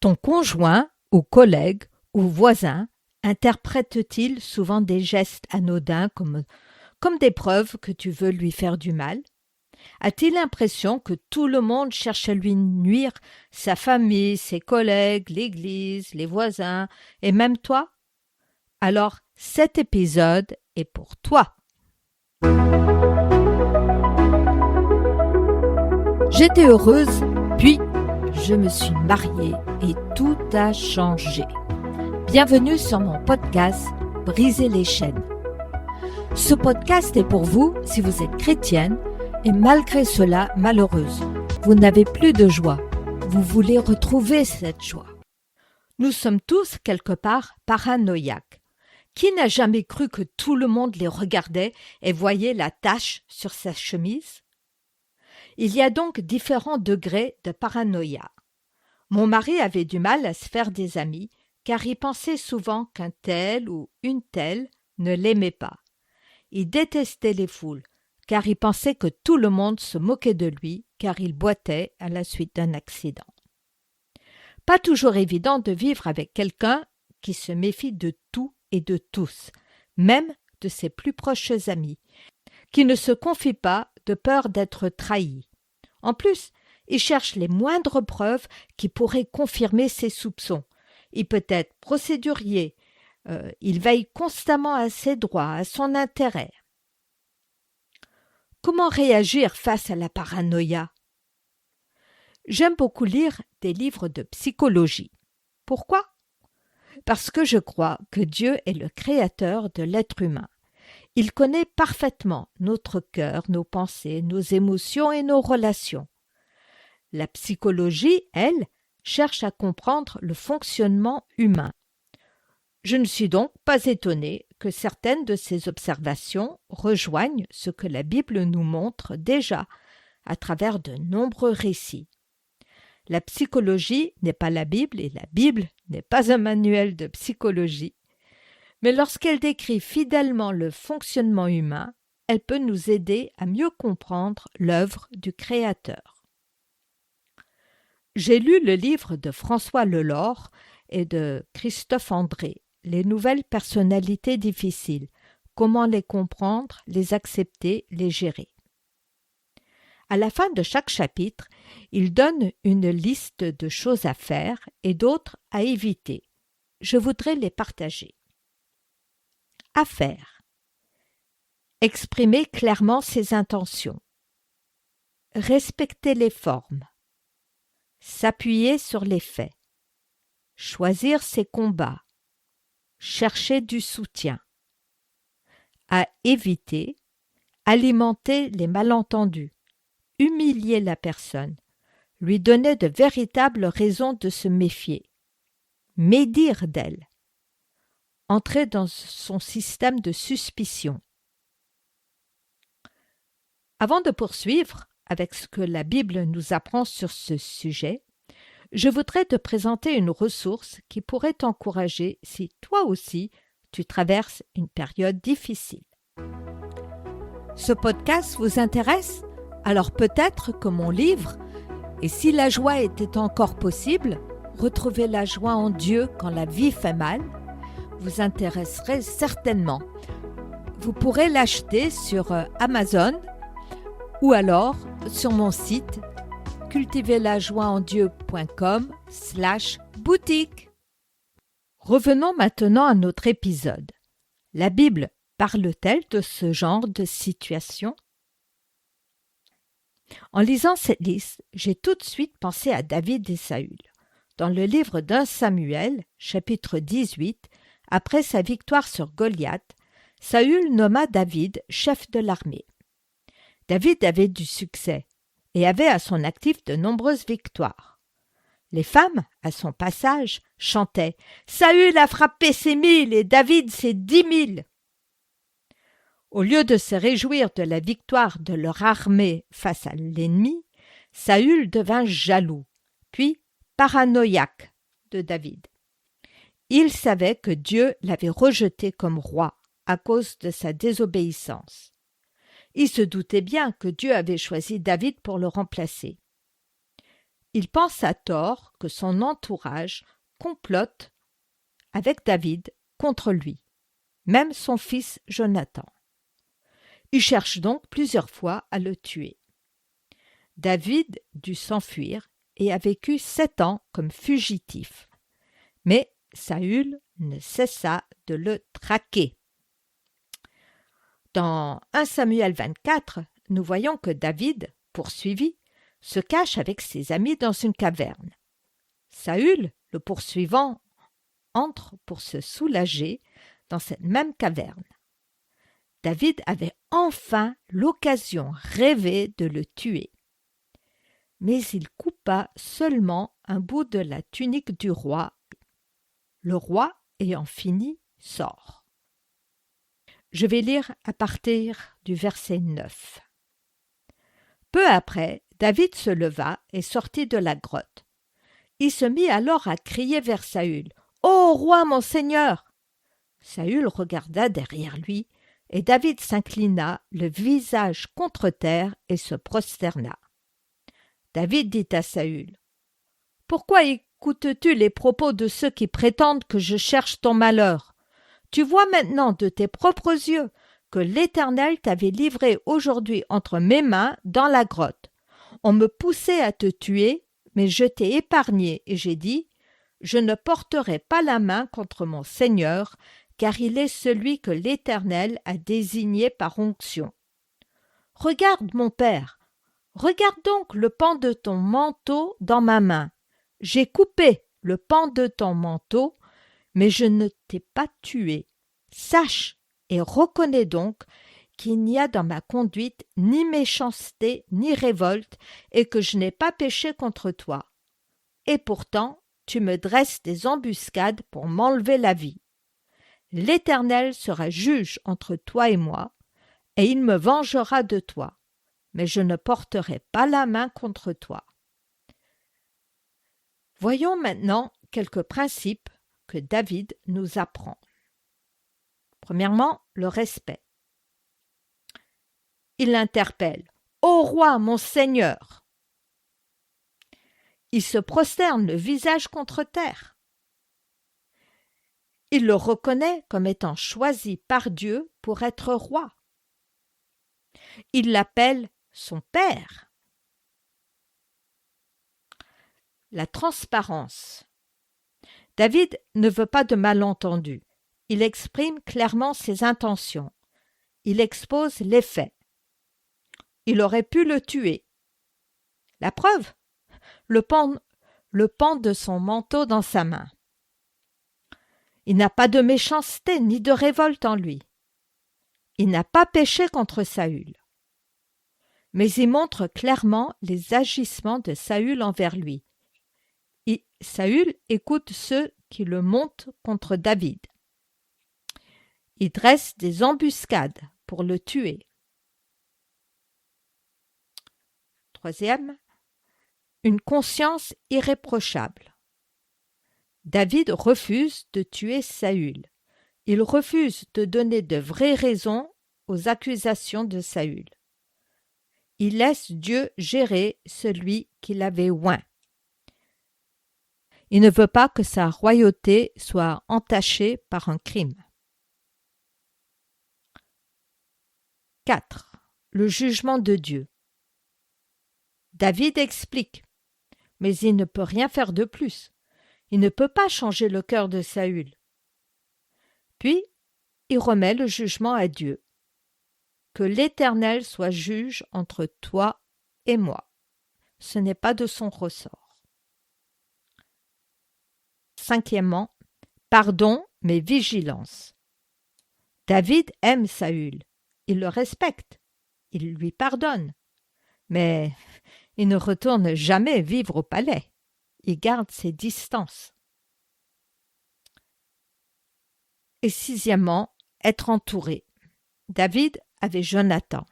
Ton conjoint ou collègue ou voisin interprète-t-il souvent des gestes anodins comme des preuves que tu veux lui faire du mal? A-t-il l'impression que tout le monde cherche à lui nuire, sa famille, ses collègues, l'église, les voisins et même toi? Alors, cet épisode est pour toi. J'étais heureuse, puis je me suis mariée et tout a changé. Bienvenue sur mon podcast « Briser les chaînes ». Ce podcast est pour vous si vous êtes chrétienne et malgré cela malheureuse. Vous n'avez plus de joie. Vous voulez retrouver cette joie. Nous sommes tous quelque part paranoïaques. Qui n'a jamais cru que tout le monde les regardait et voyait la tache sur sa chemise? Il y a donc différents degrés de paranoïa. Mon mari avait du mal à se faire des amis car il pensait souvent qu'un tel ou une telle ne l'aimait pas. Il détestait les foules car il pensait que tout le monde se moquait de lui car il boitait à la suite d'un accident. Pas toujours évident de vivre avec quelqu'un qui se méfie de tout et de tous, même de ses plus proches amis, qui ne se confie pas de peur d'être trahi. En plus, il cherche les moindres preuves qui pourraient confirmer ses soupçons. Il peut être procédurier, il veille constamment à ses droits, à son intérêt. Comment réagir face à la paranoïa? J'aime beaucoup lire des livres de psychologie. Pourquoi? Parce que je crois que Dieu est le créateur de l'être humain. Il connaît parfaitement notre cœur, nos pensées, nos émotions et nos relations. La psychologie, elle, cherche à comprendre le fonctionnement humain. Je ne suis donc pas étonnée que certaines de ces observations rejoignent ce que la Bible nous montre déjà à travers de nombreux récits. La psychologie n'est pas la Bible et la Bible n'est pas un manuel de psychologie. Mais lorsqu'elle décrit fidèlement le fonctionnement humain, elle peut nous aider à mieux comprendre l'œuvre du Créateur. J'ai lu le livre de François Lelore et de Christophe André, Les nouvelles personnalités difficiles, comment les comprendre, les accepter, les gérer. À la fin de chaque chapitre, il donne une liste de choses à faire et d'autres à éviter. Je voudrais les partager. À faire. Exprimer clairement ses intentions. Respecter les formes. S'appuyer sur les faits. Choisir ses combats. Chercher du soutien. À éviter. Alimenter les malentendus. Humilier la personne. Lui donner de véritables raisons de se méfier. Médire d'elle. Entrer dans son système de suspicion. Avant de poursuivre avec ce que la Bible nous apprend sur ce sujet, je voudrais te présenter une ressource qui pourrait t'encourager si toi aussi tu traverses une période difficile. Ce podcast vous intéresse? Alors peut-être que mon livre « Et si la joie était encore possible, retrouver la joie en Dieu quand la vie fait mal » vous intéresserait certainement. Vous pourrez l'acheter sur Amazon ou alors sur mon site cultiverlajoieendieu.com/boutique. Revenons maintenant à notre épisode. La Bible parle-t-elle de ce genre de situation? En lisant cette liste, j'ai tout de suite pensé à David et Saül. Dans le livre d'1 Samuel, chapitre 18, après sa victoire sur Goliath, Saül nomma David chef de l'armée. David avait du succès et avait à son actif de nombreuses victoires. Les femmes, à son passage, chantaient « Saül a frappé ses 1000 et David ses 10 000 ». Au lieu de se réjouir de la victoire de leur armée face à l'ennemi, Saül devint jaloux, puis paranoïaque de David. Il savait que Dieu l'avait rejeté comme roi à cause de sa désobéissance. Il se doutait bien que Dieu avait choisi David pour le remplacer. Il pense à tort que son entourage complote avec David contre lui, même son fils Jonathan. Il cherche donc plusieurs fois à le tuer. David dut s'enfuir et a vécu 7 ans comme fugitif. Mais Saül ne cessa de le traquer. Dans 1 Samuel 24, nous voyons que David, poursuivi, se cache avec ses amis dans une caverne. Saül, le poursuivant, entre pour se soulager dans cette même caverne. David avait enfin l'occasion rêvée de le tuer. Mais il coupa seulement un bout de la tunique du roi. Le roi, ayant fini, sort. Je vais lire à partir du verset 9. Peu après, David se leva et sortit de la grotte. Il se mit alors à crier vers Saül. « Ô roi, mon seigneur !» Saül regarda derrière lui, et David s'inclina, le visage contre terre, et se prosterna. David dit à Saül, « Pourquoi écoutes-tu les propos de ceux qui prétendent que je cherche ton malheur? Tu vois maintenant de tes propres yeux que l'Éternel t'avait livré aujourd'hui entre mes mains dans la grotte. On me poussait à te tuer, mais je t'ai épargné, et j'ai dit, je ne porterai pas la main contre mon Seigneur, car il est celui que l'Éternel a désigné par onction. Regarde, mon père, regarde donc le pan de ton manteau dans ma main. J'ai coupé le pan de ton manteau, mais je ne t'ai pas tué. Sache et reconnais donc qu'il n'y a dans ma conduite ni méchanceté ni révolte, et que je n'ai pas péché contre toi. Et pourtant, tu me dresses des embuscades pour m'enlever la vie. L'Éternel sera juge entre toi et moi, et il me vengera de toi, mais je ne porterai pas la main contre toi. » Voyons maintenant quelques principes que David nous apprend. Premièrement, le respect. Il l'interpelle. « Ô roi, mon Seigneur !» Il se prosterne le visage contre terre. Il le reconnaît comme étant choisi par Dieu pour être roi. Il l'appelle son père. La transparence. David ne veut pas de malentendus. Il exprime clairement ses intentions. Il expose les faits. Il aurait pu le tuer. La preuve, le pan de son manteau dans sa main. Il n'a pas de méchanceté ni de révolte en lui. Il n'a pas péché contre Saül. Mais il montre clairement les agissements de Saül envers lui. Saül écoute ceux qui le montent contre David. Il dresse des embuscades pour le tuer. Troisième, une conscience irréprochable. David refuse de tuer Saül. Il refuse de donner de vraies raisons aux accusations de Saül. Il laisse Dieu gérer celui qu'il avait oint. Il ne veut pas que sa royauté soit entachée par un crime. 4. Le jugement de Dieu. David explique, mais il ne peut rien faire de plus. Il ne peut pas changer le cœur de Saül. Puis, il remet le jugement à Dieu. Que l'Éternel soit juge entre toi et moi. Ce n'est pas de son ressort. Cinquièmement, pardon mais vigilance. David aime Saül. Il le respecte. Il lui pardonne. Mais il ne retourne jamais vivre au palais. Il garde ses distances. Et sixièmement, être entouré. David avait Jonathan,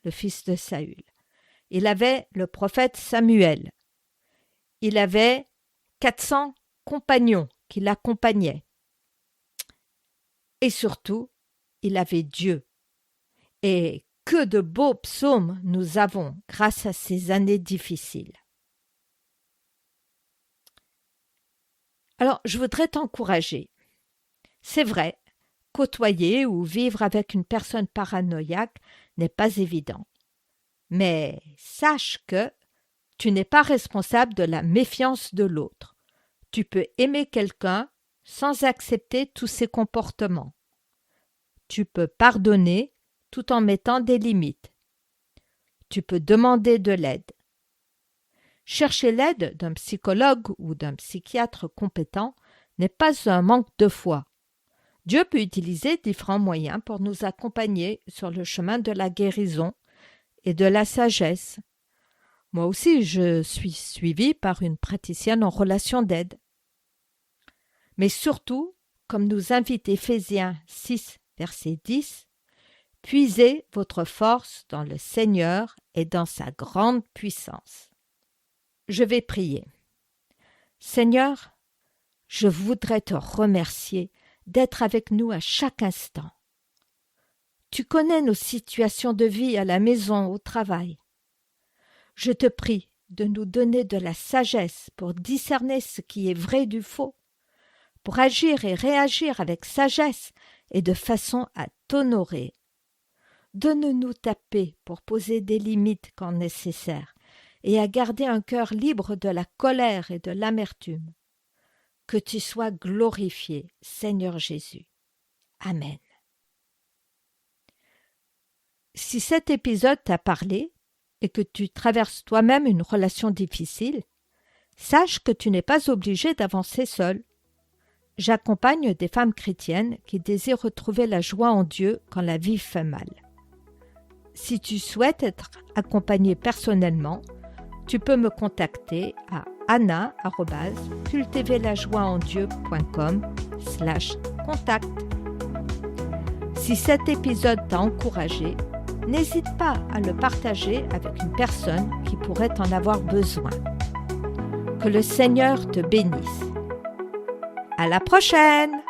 le fils de Saül. Il avait le prophète Samuel. Il avait 400 compagnons qui l'accompagnaient. Et surtout, il avait Dieu. Et que de beaux psaumes nous avons grâce à ces années difficiles. Alors, je voudrais t'encourager. C'est vrai, côtoyer ou vivre avec une personne paranoïaque n'est pas évident. Mais sache que tu n'es pas responsable de la méfiance de l'autre. Tu peux aimer quelqu'un sans accepter tous ses comportements. Tu peux pardonner tout en mettant des limites. Tu peux demander de l'aide. Chercher l'aide d'un psychologue ou d'un psychiatre compétent n'est pas un manque de foi. Dieu peut utiliser différents moyens pour nous accompagner sur le chemin de la guérison et de la sagesse. Moi aussi, je suis suivie par une praticienne en relation d'aide. Mais surtout, comme nous invite Éphésiens 6, verset 10, « Puisez votre force dans le Seigneur et dans sa grande puissance. » Je vais prier. Seigneur, je voudrais te remercier d'être avec nous à chaque instant. Tu connais nos situations de vie à la maison, au travail. Je te prie de nous donner de la sagesse pour discerner ce qui est vrai du faux, pour agir et réagir avec sagesse et de façon à t'honorer. Donne-nous ta paix pour poser des limites quand nécessaire et à garder un cœur libre de la colère et de l'amertume. Que tu sois glorifié, Seigneur Jésus. Amen. Si cet épisode t'a parlé et que tu traverses toi-même une relation difficile, sache que tu n'es pas obligé d'avancer seul. J'accompagne des femmes chrétiennes qui désirent retrouver la joie en Dieu quand la vie fait mal. Si tu souhaites être accompagnée personnellement, tu peux me contacter à anna@cultiverlajoiesendieu.com/contact. Si cet épisode t'a encouragé, n'hésite pas à le partager avec une personne qui pourrait en avoir besoin. Que le Seigneur te bénisse. À la prochaine!